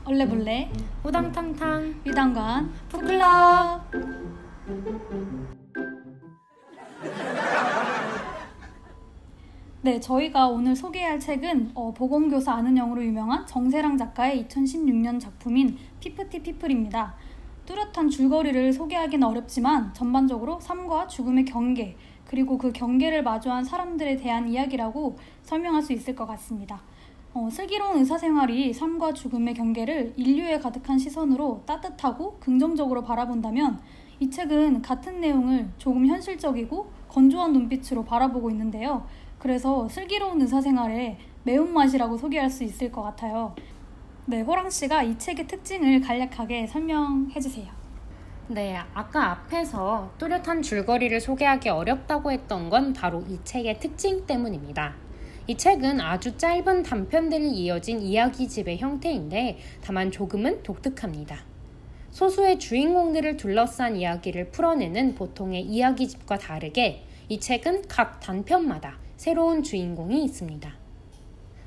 얼레벌레 우당탕탕 위단관 북클럽. 네, 저희가 오늘 소개할 책은 보건교사 아는 영으로 유명한 정세랑 작가의 2016년 작품인 피프티 피플입니다. 뚜렷한 줄거리를 소개하기는 어렵지만 전반적으로 삶과 죽음의 경계, 그리고 그 경계를 마주한 사람들에 대한 이야기라고 설명할 수 있을 것 같습니다. 슬기로운 의사생활이 삶과 죽음의 경계를 인류에 가득한 시선으로 따뜻하고 긍정적으로 바라본다면 이 책은 같은 내용을 조금 현실적이고 건조한 눈빛으로 바라보고 있는데요. 그래서 슬기로운 의사생활의 매운맛이라고 소개할 수 있을 것 같아요. 네, 호랑씨가 이 책의 특징을 간략하게 설명해주세요. 네, 아까 앞에서 뚜렷한 줄거리를 소개하기 어렵다고 했던 건 바로 이 책의 특징 때문입니다. 이 책은 아주 짧은 단편들이 이어진 이야기집의 형태인데 다만 조금은 독특합니다. 소수의 주인공들을 둘러싼 이야기를 풀어내는 보통의 이야기집과 다르게 이 책은 각 단편마다 새로운 주인공이 있습니다.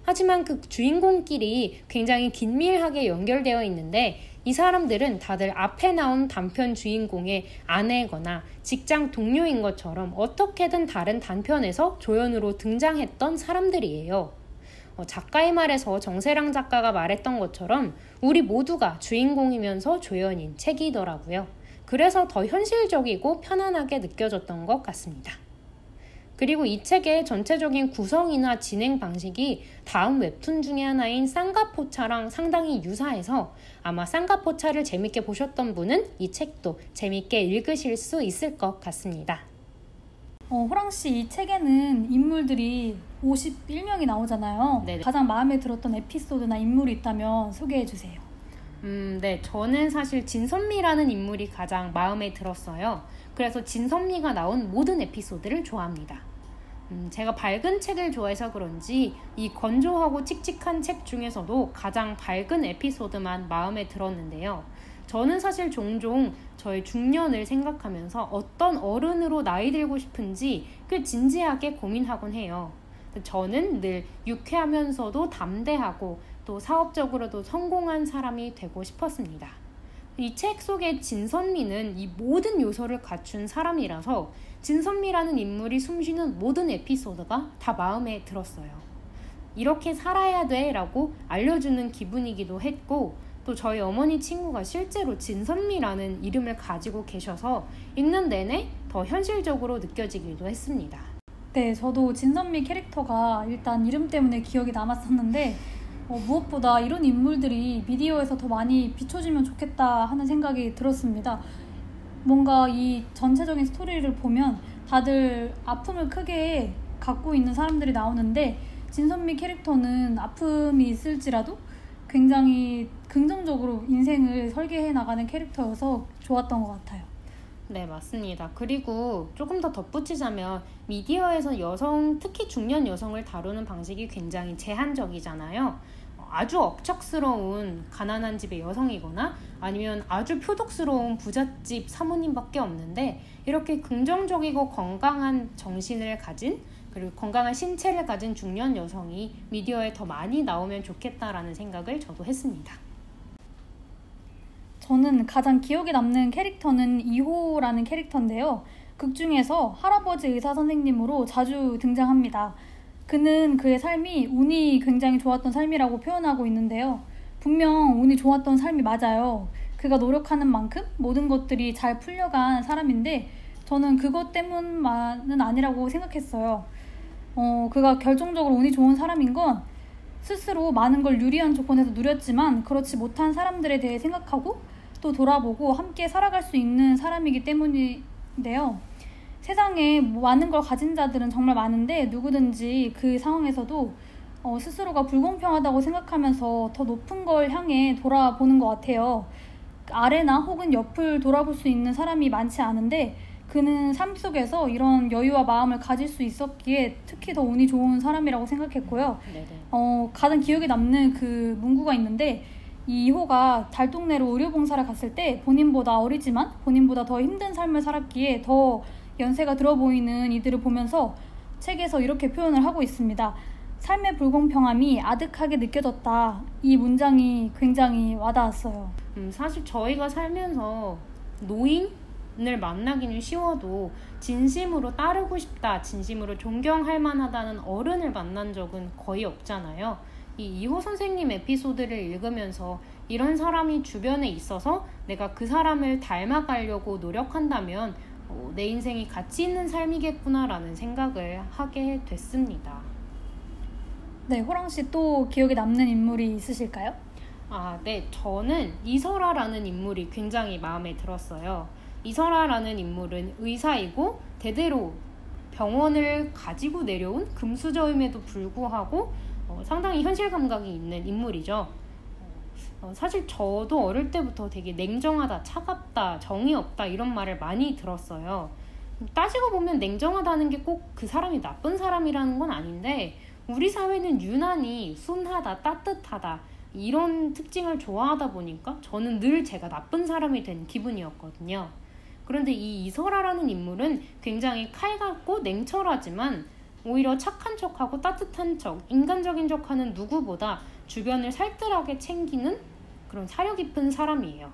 하지만 그 주인공끼리 굉장히 긴밀하게 연결되어 있는데 이 사람들은 다들 앞에 나온 단편 주인공의 아내거나 직장 동료인 것처럼 어떻게든 다른 단편에서 조연으로 등장했던 사람들이에요. 작가의 말에서 정세랑 작가가 말했던 것처럼 우리 모두가 주인공이면서 조연인 책이더라고요. 그래서 더 현실적이고 편안하게 느껴졌던 것 같습니다. 그리고 이 책의 전체적인 구성이나 진행 방식이 다음 웹툰 중에 하나인 쌍가포차랑 상당히 유사해서 아마 쌍가포차를 재밌게 보셨던 분은 이 책도 재밌게 읽으실 수 있을 것 같습니다. 호랑씨, 이 책에는 인물들이 51명이 나오잖아요. 네네. 가장 마음에 들었던 에피소드나 인물이 있다면 소개해주세요. 네, 저는 사실 진선미라는 인물이 가장 마음에 들었어요. 그래서 진선미가 나온 모든 에피소드를 좋아합니다. 제가 밝은 책을 좋아해서 그런지 이 건조하고 칙칙한 책 중에서도 가장 밝은 에피소드만 마음에 들었는데요. 저는 사실 종종 저의 중년을 생각하면서 어떤 어른으로 나이 들고 싶은지 꽤 진지하게 고민하곤 해요. 저는 늘 유쾌하면서도 담대하고 또 사업적으로도 성공한 사람이 되고 싶었습니다. 이 책 속의 진선미는 이 모든 요소를 갖춘 사람이라서 진선미라는 인물이 숨쉬는 모든 에피소드가 다 마음에 들었어요. 이렇게 살아야 돼 라고 알려주는 기분이기도 했고 또 저희 어머니 친구가 실제로 진선미라는 이름을 가지고 계셔서 읽는 내내 더 현실적으로 느껴지기도 했습니다. 네, 저도 진선미 캐릭터가 일단 이름 때문에 기억이 남았었는데 무엇보다 이런 인물들이 미디어에서 더 많이 비춰지면 좋겠다 하는 생각이 들었습니다. 뭔가 이 전체적인 스토리를 보면 다들 아픔을 크게 갖고 있는 사람들이 나오는데 진선미 캐릭터는 아픔이 있을지라도 굉장히 긍정적으로 인생을 설계해 나가는 캐릭터여서 좋았던 것 같아요. 네, 맞습니다. 그리고 조금 더 덧붙이자면 미디어에서 여성, 특히 중년 여성을 다루는 방식이 굉장히 제한적이잖아요. 아주 억척스러운 가난한 집의 여성이거나 아니면 아주 표독스러운 부잣집 사모님밖에 없는데 이렇게 긍정적이고 건강한 정신을 가진 그리고 건강한 신체를 가진 중년 여성이 미디어에 더 많이 나오면 좋겠다라는 생각을 저도 했습니다. 저는 가장 기억에 남는 캐릭터는 이호라는 캐릭터인데요. 극 중에서 할아버지 의사 선생님으로 자주 등장합니다. 그는 그의 삶이 운이 굉장히 좋았던 삶이라고 표현하고 있는데요. 분명 운이 좋았던 삶이 맞아요. 그가 노력하는 만큼 모든 것들이 잘 풀려간 사람인데 저는 그것 때문만은 아니라고 생각했어요. 그가 결정적으로 운이 좋은 사람인 건 스스로 많은 걸 유리한 조건에서 누렸지만 그렇지 못한 사람들에 대해 생각하고 또 돌아보고 함께 살아갈 수 있는 사람이기 때문인데요. 세상에 많은 걸 가진 자들은 정말 많은데 누구든지 그 상황에서도 스스로가 불공평하다고 생각하면서 더 높은 걸 향해 돌아보는 것 같아요. 아래나 혹은 옆을 돌아볼 수 있는 사람이 많지 않은데 그는 삶 속에서 이런 여유와 마음을 가질 수 있었기에 특히 더 운이 좋은 사람이라고 생각했고요. 가장 기억에 남는 그 문구가 있는데 이호가 달동네로 의료봉사를 갔을 때 본인보다 어리지만 본인보다 더 힘든 삶을 살았기에 더 연세가 들어 보이는 이들을 보면서 책에서 이렇게 표현을 하고 있습니다. 삶의 불공평함이 아득하게 느껴졌다. 이 문장이 굉장히 와닿았어요. 사실 저희가 살면서 노인을 만나기는 쉬워도 진심으로 따르고 싶다, 진심으로 존경할 만하다는 어른을 만난 적은 거의 없잖아요. 이 이호 선생님 에피소드를 읽으면서 이런 사람이 주변에 있어서 내가 그 사람을 닮아가려고 노력한다면 내 인생이 가치 있는 삶이겠구나라는 생각을 하게 됐습니다. 네, 호랑씨 또 기억에 남는 인물이 있으실까요? 네. 저는 이설아라는 인물이 굉장히 마음에 들었어요. 이설아라는 인물은 의사이고 대대로 병원을 가지고 내려온 금수저임에도 불구하고 상당히 현실 감각이 있는 인물이죠. 사실 저도 어릴 때부터 되게 냉정하다, 차갑다, 정이 없다 이런 말을 많이 들었어요. 따지고 보면 냉정하다는 게 꼭 그 사람이 나쁜 사람이라는 건 아닌데 우리 사회는 유난히 순하다, 따뜻하다 이런 특징을 좋아하다 보니까 저는 늘 제가 나쁜 사람이 된 기분이었거든요. 그런데 이 이설아라는 인물은 굉장히 칼같고 냉철하지만 오히려 착한 척하고 따뜻한 척, 인간적인 척하는 누구보다 주변을 살뜰하게 챙기는 그런 사려 깊은 사람이에요.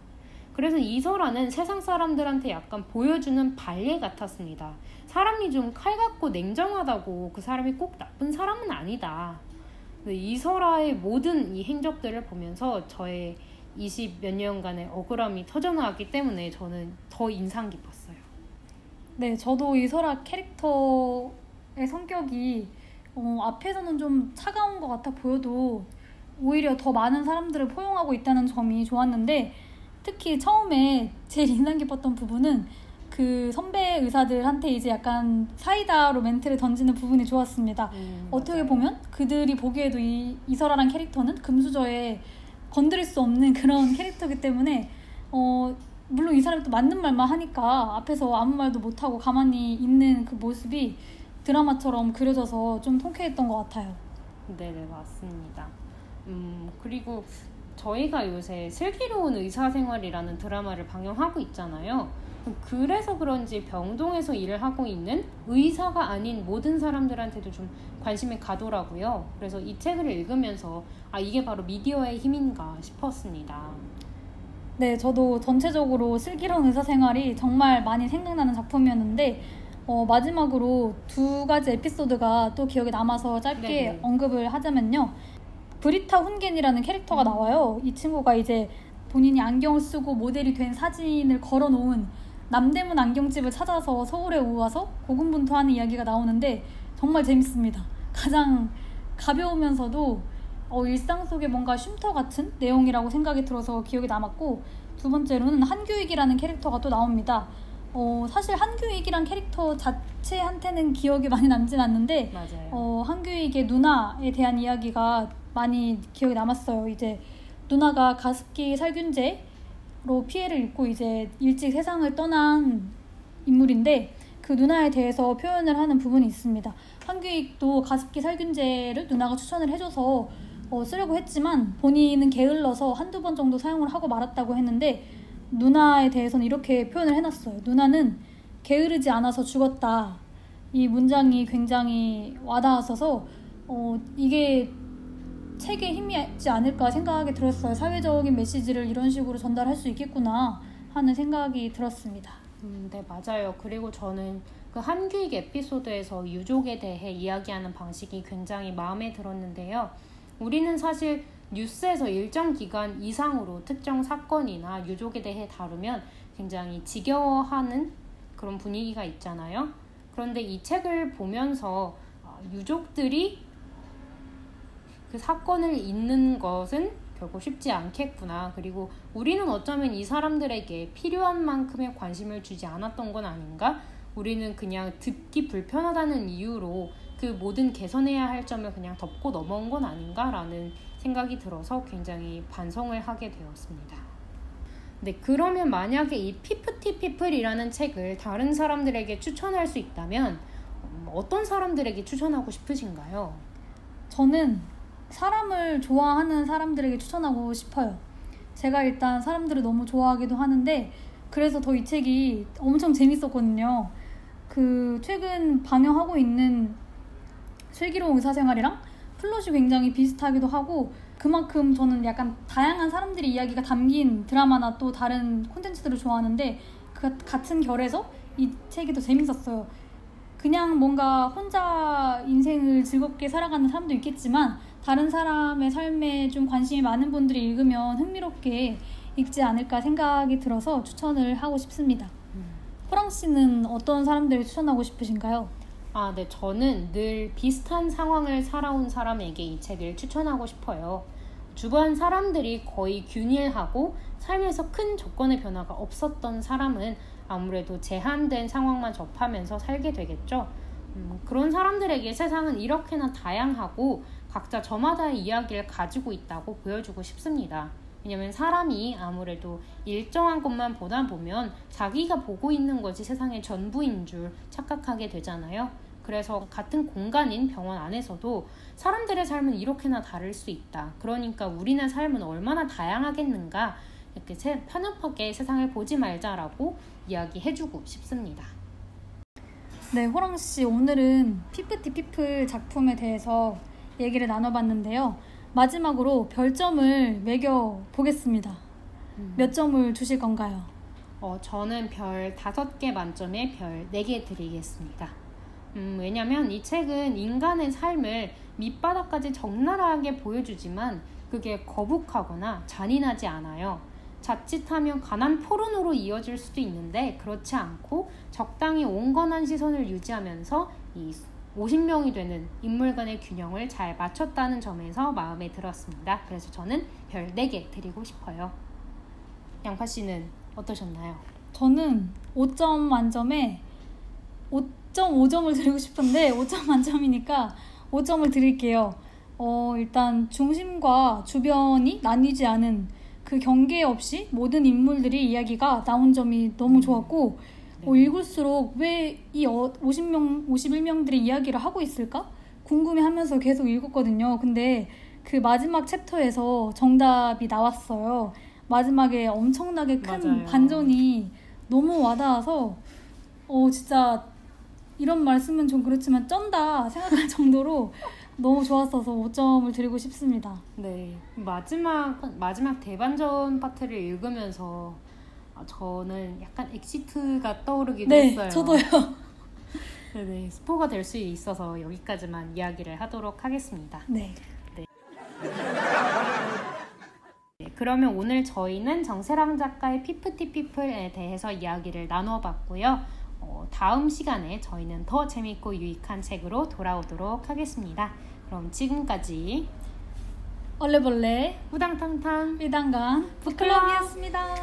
그래서 이설아는 세상 사람들한테 약간 보여주는 발레 같았습니다. 사람이 좀 칼같고 냉정하다고 그 사람이 꼭 나쁜 사람은 아니다. 이설아의 모든 이 행적들을 보면서 저의 20몇 년간의 억울함이 터져나왔기 때문에 저는 더 인상 깊었어요. 네, 저도 이설아 캐릭터의 성격이 앞에서는 좀 차가운 것 같아 보여도 오히려 더 많은 사람들을 포용하고 있다는 점이 좋았는데 특히 처음에 제일 인상 깊었던 부분은 그 선배 의사들한테 이제 약간 사이다로 멘트를 던지는 부분이 좋았습니다. 어떻게 맞아요. 보면 그들이 보기에도 이설아란 캐릭터는 금수저에 건드릴 수 없는 그런 캐릭터이기 때문에 물론 이 사람이 또 맞는 말만 하니까 앞에서 아무 말도 못하고 가만히 있는 그 모습이 드라마처럼 그려져서 좀 통쾌했던 것 같아요. 네네, 맞습니다. 그리고 저희가 요새 슬기로운 의사생활이라는 드라마를 방영하고 있잖아요. 그래서 그런지 병동에서 일을 하고 있는 의사가 아닌 모든 사람들한테도 좀 관심이 가더라고요. 그래서 이 책을 읽으면서 이게 바로 미디어의 힘인가 싶었습니다. 네, 저도 전체적으로 슬기로운 의사생활이 정말 많이 생각나는 작품이었는데 마지막으로 두 가지 에피소드가 또 기억에 남아서 짧게 네네. 언급을 하자면요. 브리타 훈겐이라는 캐릭터가 나와요. 이 친구가 이제 본인이 안경을 쓰고 모델이 된 사진을 걸어놓은 남대문 안경집을 찾아서 서울에 와서 고군분투하는 이야기가 나오는데 정말 재밌습니다. 가장 가벼우면서도 일상 속에 뭔가 쉼터 같은 내용이라고 생각이 들어서 기억에 남았고, 두 번째로는 한규익이라는 캐릭터가 또 나옵니다. 사실 한규익이란 캐릭터 자체한테는 기억이 많이 남진 않는데 맞아요. 한규익의 누나에 대한 이야기가 많이 기억에 남았어요. 이제 누나가 가습기 살균제로 피해를 입고 이제 일찍 세상을 떠난 인물인데 그 누나에 대해서 표현을 하는 부분이 있습니다. 한규익도 가습기 살균제를 누나가 추천을 해줘서 쓰려고 했지만 본인은 게을러서 한두 번 정도 사용을 하고 말았다고 했는데 누나에 대해서는 이렇게 표현을 해놨어요. 누나는 게으르지 않아서 죽었다. 이 문장이 굉장히 와닿았어서 이게 책에 힘이 있지 않을까 생각이 들었어요. 사회적인 메시지를 이런 식으로 전달할 수 있겠구나 하는 생각이 들었습니다. 네, 맞아요. 그리고 저는 그 한규익 에피소드에서 유족에 대해 이야기하는 방식이 굉장히 마음에 들었는데요. 우리는 사실 뉴스에서 일정 기간 이상으로 특정 사건이나 유족에 대해 다루면 굉장히 지겨워하는 그런 분위기가 있잖아요. 그런데 이 책을 보면서 유족들이 그 사건을 잊는 것은 결코 쉽지 않겠구나. 그리고 우리는 어쩌면 이 사람들에게 필요한 만큼의 관심을 주지 않았던 건 아닌가? 우리는 그냥 듣기 불편하다는 이유로 그 모든 개선해야 할 점을 그냥 덮고 넘어온 건 아닌가라는 생각이 들어서 굉장히 반성을 하게 되었습니다. 네, 그러면 만약에 이 피프티 피플이라는 책을 다른 사람들에게 추천할 수 있다면 어떤 사람들에게 추천하고 싶으신가요? 저는 사람을 좋아하는 사람들에게 추천하고 싶어요. 제가 일단 사람들을 너무 좋아하기도 하는데 그래서 더 이 책이 엄청 재밌었거든요. 그 최근 방영하고 있는 슬기로운 의사생활이랑 플롯이 굉장히 비슷하기도 하고 그만큼 저는 약간 다양한 사람들의 이야기가 담긴 드라마나 또 다른 콘텐츠들을 좋아하는데 그 같은 결에서 이 책이 더 재밌었어요. 그냥 뭔가 혼자 인생을 즐겁게 살아가는 사람도 있겠지만 다른 사람의 삶에 좀 관심이 많은 분들이 읽으면 흥미롭게 읽지 않을까 생각이 들어서 추천을 하고 싶습니다. 호랑 씨는 어떤 사람들을 추천하고 싶으신가요? 네. 저는 늘 비슷한 상황을 살아온 사람에게 이 책을 추천하고 싶어요. 주변 사람들이 거의 균일하고 삶에서 큰 조건의 변화가 없었던 사람은 아무래도 제한된 상황만 접하면서 살게 되겠죠. 그런 사람들에게 세상은 이렇게나 다양하고 각자 저마다의 이야기를 가지고 있다고 보여주고 싶습니다. 왜냐면 사람이 아무래도 일정한 것만 보다 보면 자기가 보고 있는 것이 세상의 전부인 줄 착각하게 되잖아요. 그래서 같은 공간인 병원 안에서도 사람들의 삶은 이렇게나 다를 수 있다. 그러니까 우리네 삶은 얼마나 다양하겠는가, 이렇게 편협하게 세상을 보지 말자라고 이야기해주고 싶습니다. 네, 호랑씨, 오늘은 피프티 피플 작품에 대해서 얘기를 나눠봤는데요. 마지막으로 별점을 매겨보겠습니다. 몇 점을 주실 건가요? 저는 별 5개 만점에 별 4개 드리겠습니다. 왜냐면 이 책은 인간의 삶을 밑바닥까지 적나라하게 보여주지만 그게 거북하거나 잔인하지 않아요. 자칫하면 가난 포르노로 이어질 수도 있는데 그렇지 않고 적당히 온건한 시선을 유지하면서 이 50명이 되는 인물 간의 균형을 잘 맞췄다는 점에서 마음에 들었습니다. 그래서 저는 별 4개 드리고 싶어요. 양파씨는 어떠셨나요? 저는 5점 만점에 5.5점을 드리고 싶은데 5점 만점이니까 5점을 드릴게요. 일단 중심과 주변이 나뉘지 않은 그 경계 없이 모든 인물들이 이야기가 나온 점이 너무 좋았고 읽을수록 왜 이 51명들의 이야기를 하고 있을까? 궁금해하면서 계속 읽었거든요. 근데 그 마지막 챕터에서 정답이 나왔어요. 마지막에 엄청나게 큰 맞아요. 반전이 너무 와닿아서 진짜 이런 말씀은 좀 그렇지만 쩐다 생각할 정도로 너무 좋았어서 5점을 드리고 싶습니다. 네, 마지막 대반전 파트를 읽으면서 저는 약간 엑시트가 떠오르기도 했어요. 네, 저도요. 네, 스포가 될 수 있어서 여기까지만 이야기를 하도록 하겠습니다. 네. 그러면 오늘 저희는 정세랑 작가의 피프티 피플에 대해서 이야기를 나눠봤고요. 다음 시간에 저희는 더 재밌고 유익한 책으로 돌아오도록 하겠습니다. 그럼 지금까지 얼레벌레 우당탕탕 위단간 북클럽이었습니다.